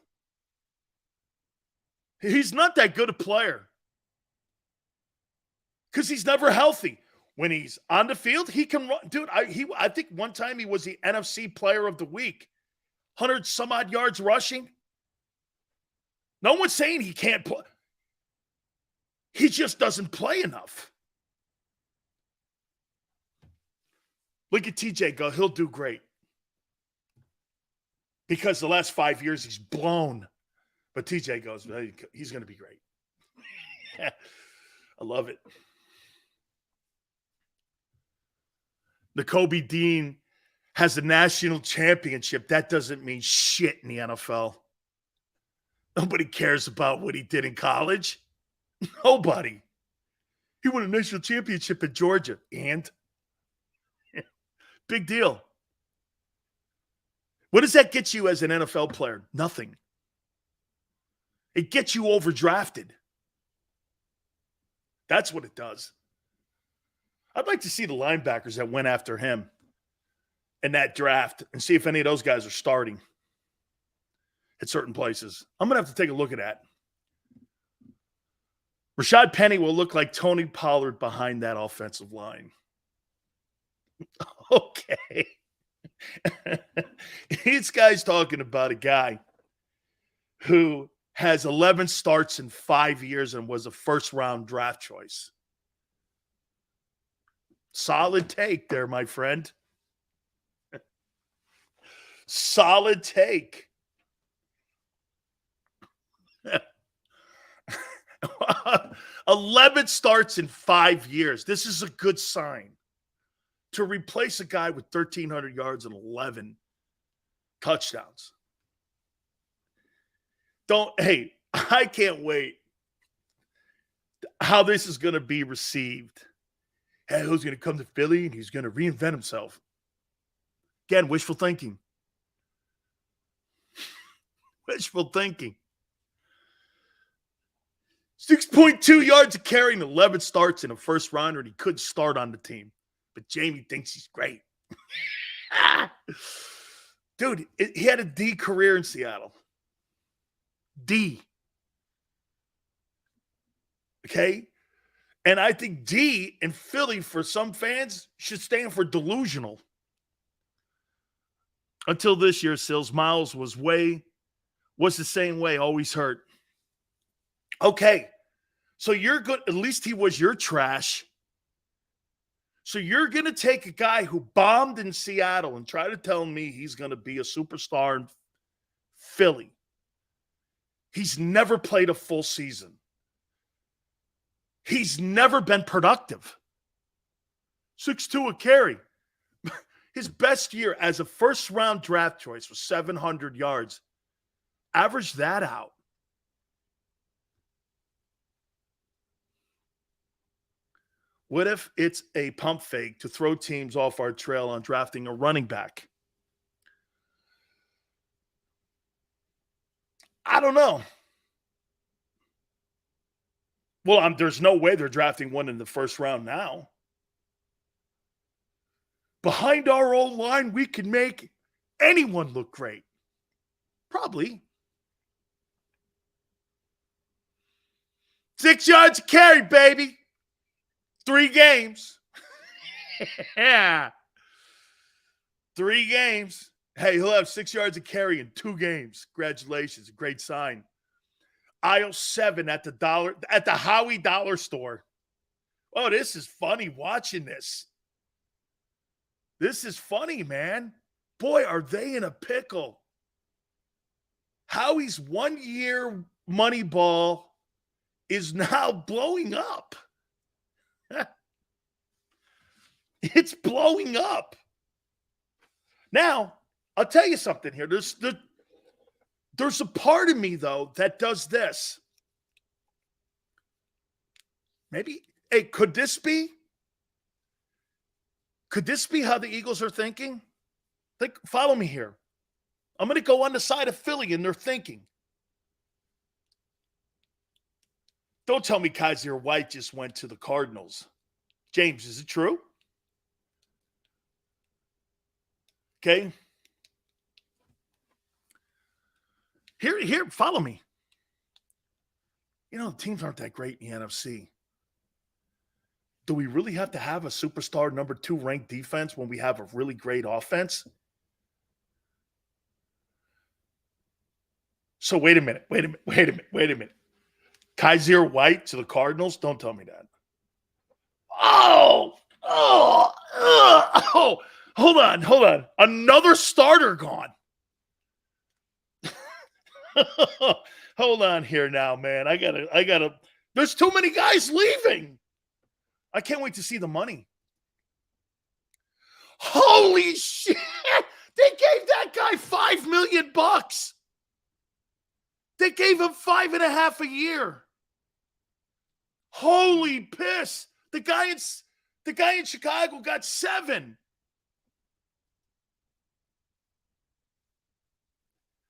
He's not that good a player because he's never healthy. When he's on the field, he can run. Dude, I think one time he was the NFC Player of the Week. 100-some-odd yards rushing. No one's saying he can't play. He just doesn't play enough. Look at TJ go. He'll do great. Because the last 5 years he's blown. But TJ goes, he's going to be great. I love it. The Kobe Dean has a national championship. That doesn't mean shit in the NFL. Nobody cares about what he did in college. Nobody. He won a national championship at Georgia. And big deal. What does that get you as an NFL player? Nothing. It gets you overdrafted. That's what it does. I'd like to see the linebackers that went after him in that draft and see if any of those guys are starting at certain places. I'm going to have to take a look at that. Rashad Penny will look like Tony Pollard behind that offensive line. Okay. This guy's talking about a guy who has 11 starts in 5 years and was a first-round draft choice. Solid take there, my friend. Solid take. 11 starts in 5 years. This is a good sign. To replace a guy with 1,300 yards and 11 touchdowns. Hey, I can't wait how this is going to be received. Hey, who's going to come to Philly and he's going to reinvent himself? Again, wishful thinking. Wishful thinking. 6.2 yards a carry and 11 starts in a first rounder, and he couldn't start on the team. But Jamie thinks he's great. Dude, he had a D career in Seattle. D. Okay? And I think D in Philly, for some fans, should stand for delusional. Until this year, Sills, Miles was the same way, always hurt. Okay. So you're good. At least he was your trash. So you're going to take a guy who bombed in Seattle and try to tell me he's going to be a superstar in Philly. He's never played a full season. He's never been productive. 6'2" a carry. His best year as a first-round draft choice was 700 yards. Average that out. What if it's a pump fake to throw teams off our trail on drafting a running back? I don't know. Well, there's no way they're drafting one in the first round now. Behind our old line, we can make anyone look great. Probably. 6 yards a carry, baby. 3 games. Yeah. 3 games. Hey, he'll have 6 yards of carry in 2 games. Congratulations. A great sign. Aisle 7 at the Howie Dollar Store. Oh, this is funny watching this. This is funny, man. Boy, are they in a pickle. Howie's 1-year money ball is now blowing up. It's blowing up. Now, I'll tell you something here. There's a part of me, though, that does this. Maybe, hey, could this be how the Eagles are thinking? Follow me here. I'm going to go on the side of Philly and their thinking. Don't tell me Kaiser White just went to the Cardinals. James, is it true? Okay. Here, follow me. You know, teams aren't that great in the NFC. Do we really have to have a superstar number 2 ranked defense when we have a really great offense? So wait a minute. Kaiser White to the Cardinals? Don't tell me that. Oh, hold on. Another starter gone. Hold on here now, man. I gotta, there's too many guys leaving. I can't wait to see the money. Holy shit. They gave that guy $5 million. They gave him $5.5 million a year. Holy piss. The guy in Chicago got 7.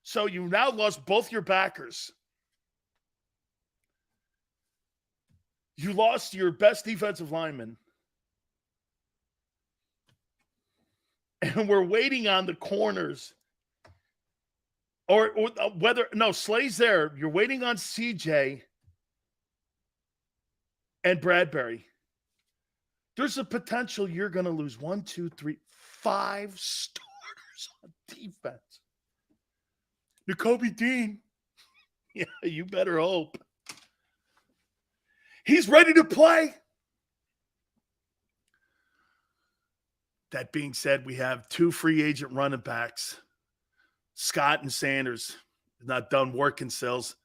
So you now lost both your backers. You lost your best defensive lineman. And we're waiting on the corners. Or whether, no, Slay's there. You're waiting on CJ and Bradbury. There's a potential you're going to lose 1, 2, 3, 5 starters on defense. Nakobe Dean. Yeah, you better hope. He's ready to play. That being said, we have 2 free agent running backs. Scott and Sanders. Not done working, Sills.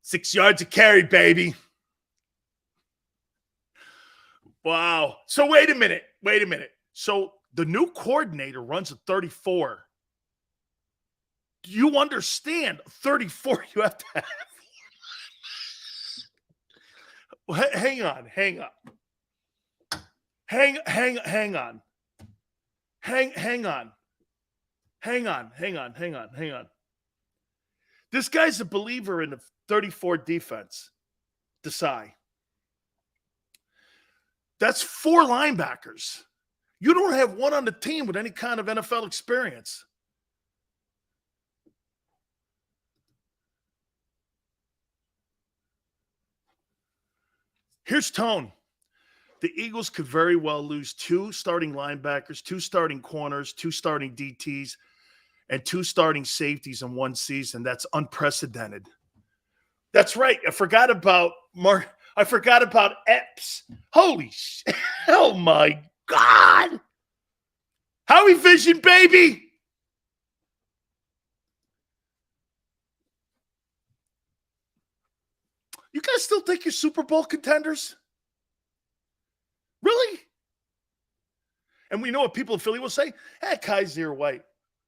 6 yards a carry, baby. Wow. So wait a minute. So the new coordinator runs a 34. Do you understand? 34 you have to have. Hang on. Hang on. This guy's a believer in the 34 defense. Desai. That's 4 linebackers. You don't have one on the team with any kind of NFL experience. Here's Tone. The Eagles could very well lose 2 starting linebackers, 2 starting corners, 2 starting DTs, and 2 starting safeties in one season. That's unprecedented. That's right. I forgot about Epps. Holy shit. Oh, my God. Howie Vision, baby. You guys still think you're Super Bowl contenders? Really? And we know what people in Philly will say. Hey, Kaiser White.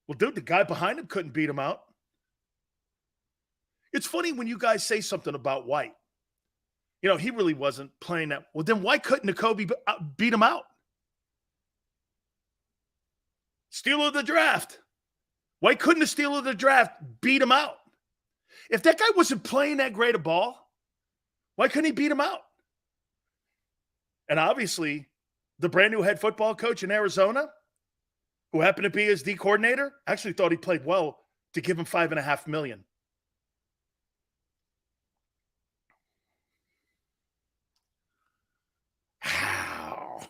Well, dude, the guy behind him couldn't beat him out. It's funny when you guys say something about White. You know, he really wasn't playing that. Well, then why couldn't Nakobe beat him out? Steal of the draft. Why couldn't the steal of the draft beat him out? If that guy wasn't playing that great a ball, why couldn't he beat him out? And obviously, the brand new head football coach in Arizona, who happened to be his D coordinator, actually thought he played well to give him $5.5 million. Wow.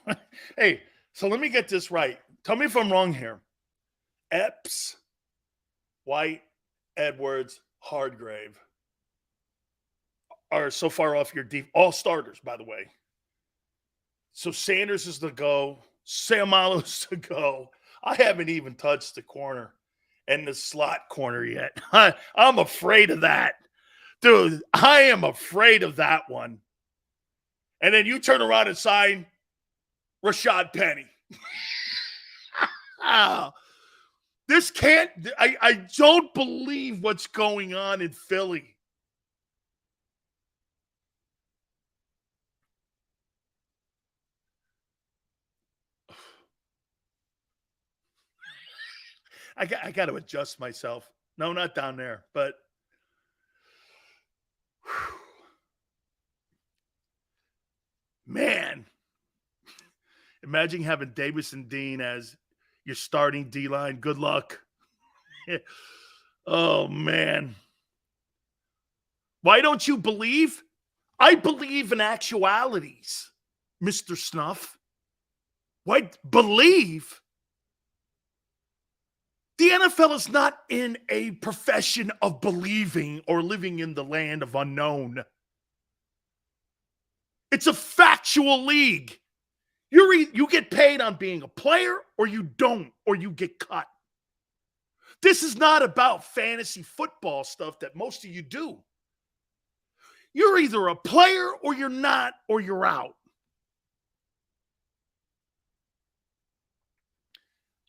Hey, so let me get this right. Tell me if I'm wrong here. Epps, White, Edwards, Hardgrave are so far off your deep. All starters, by the way. So Sanders is the go. Samalo's the go. I haven't even touched the corner and the slot corner yet. I'm afraid of that. Dude, I am afraid of that one. And then you turn around and sign Rashad Penny. This can't – I don't believe what's going on in Philly. I got to adjust myself. No, not down there, but man, imagine having Davis and Dean as your starting D-line. Good luck. Oh, man. Why don't you believe? I believe in actualities, Mr. Snuff. Why believe? The NFL is not in a profession of believing or living in the land of unknown. It's a factual league. You get paid on being a player or you don't, or you get cut. This is not about fantasy football stuff that most of you do. You're either a player or you're not, or you're out.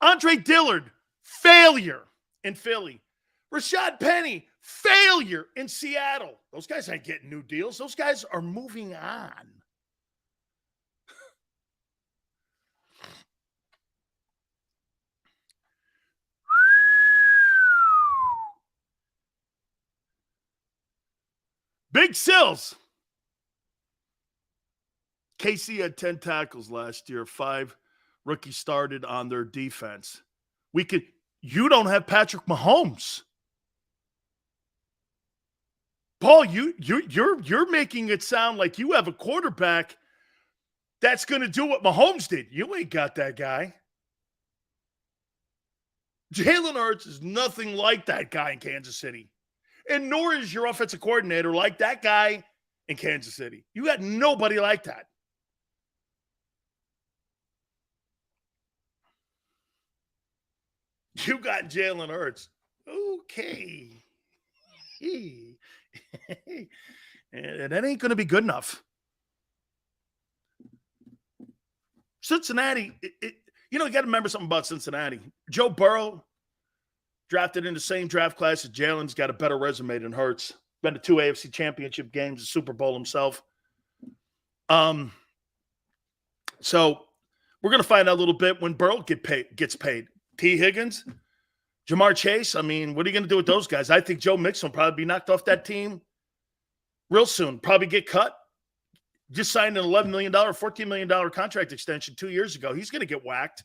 Andre Dillard, failure in Philly. Rashad Penny, failure in Seattle. Those guys ain't getting new deals. Those guys are moving on. Big Sills. KC had 10 tackles last year. 5 rookies started on their defense. You don't have Patrick Mahomes. Paul, you're making it sound like you have a quarterback that's going to do what Mahomes did. You ain't got that guy. Jalen Hurts is nothing like that guy in Kansas City. And nor is your offensive coordinator like that guy in Kansas City. You got nobody like that. You got Jalen Hurts. Okay. And that ain't going to be good enough. Cincinnati, you got to remember something about Cincinnati. Joe Burrow, drafted in the same draft class as Jalen's, got a better resume than Hurts. Been to 2 AFC championship games, a Super Bowl himself. So we're going to find out a little bit when Burrow gets paid. T. Higgins, Jamar Chase. I mean, what are you going to do with those guys? I think Joe Mixon will probably be knocked off that team real soon. Probably get cut. Just signed an $11 million, $14 million contract extension 2 years ago. He's going to get whacked.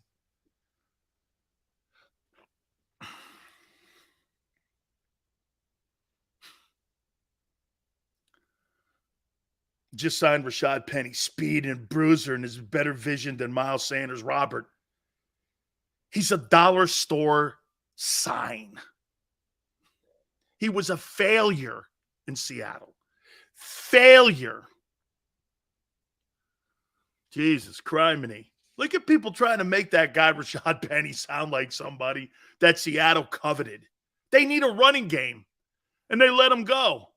Just signed Rashad Penny, speed and bruiser, and has better vision than Miles Sanders. Robert. He's a dollar store sign. He was a failure in Seattle. Failure. Jesus, criminy. Look at people trying to make that guy Rashad Penny sound like somebody that Seattle coveted. They need a running game, and they let him go.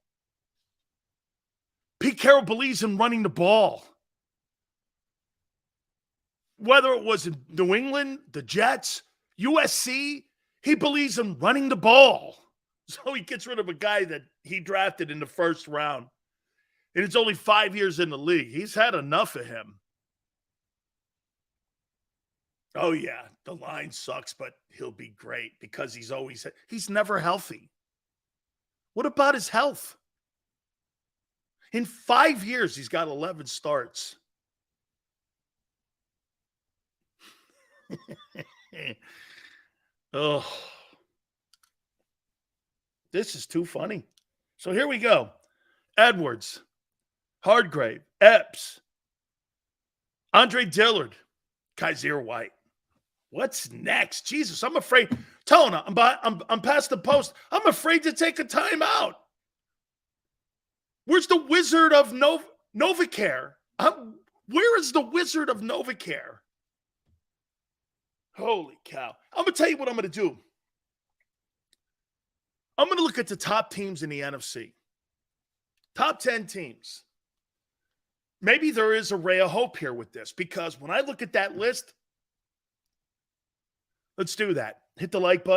Pete Carroll believes in running the ball. Whether it was in New England, the Jets, USC, he believes in running the ball. So he gets rid of a guy that he drafted in the first round. And it's only 5 years in the league. He's had enough of him. Oh, yeah, the line sucks, but he'll be great because he's never healthy. What about his health? In 5 years, he's got 11 starts. Oh, this is too funny. So here we go. Edwards, Hardgrave, Epps, Andre Dillard, Kaiser White. What's next? Jesus, I'm afraid. Tona, I'm past the post. I'm afraid to take a timeout. Where's the Wizard of Novacare? Where is the Wizard of Novacare? Holy cow. I'm going to tell you what I'm going to do. I'm going to look at the top teams in the NFC. Top 10 teams. Maybe there is a ray of hope here with this, because when I look at that list, let's do that. Hit the like button.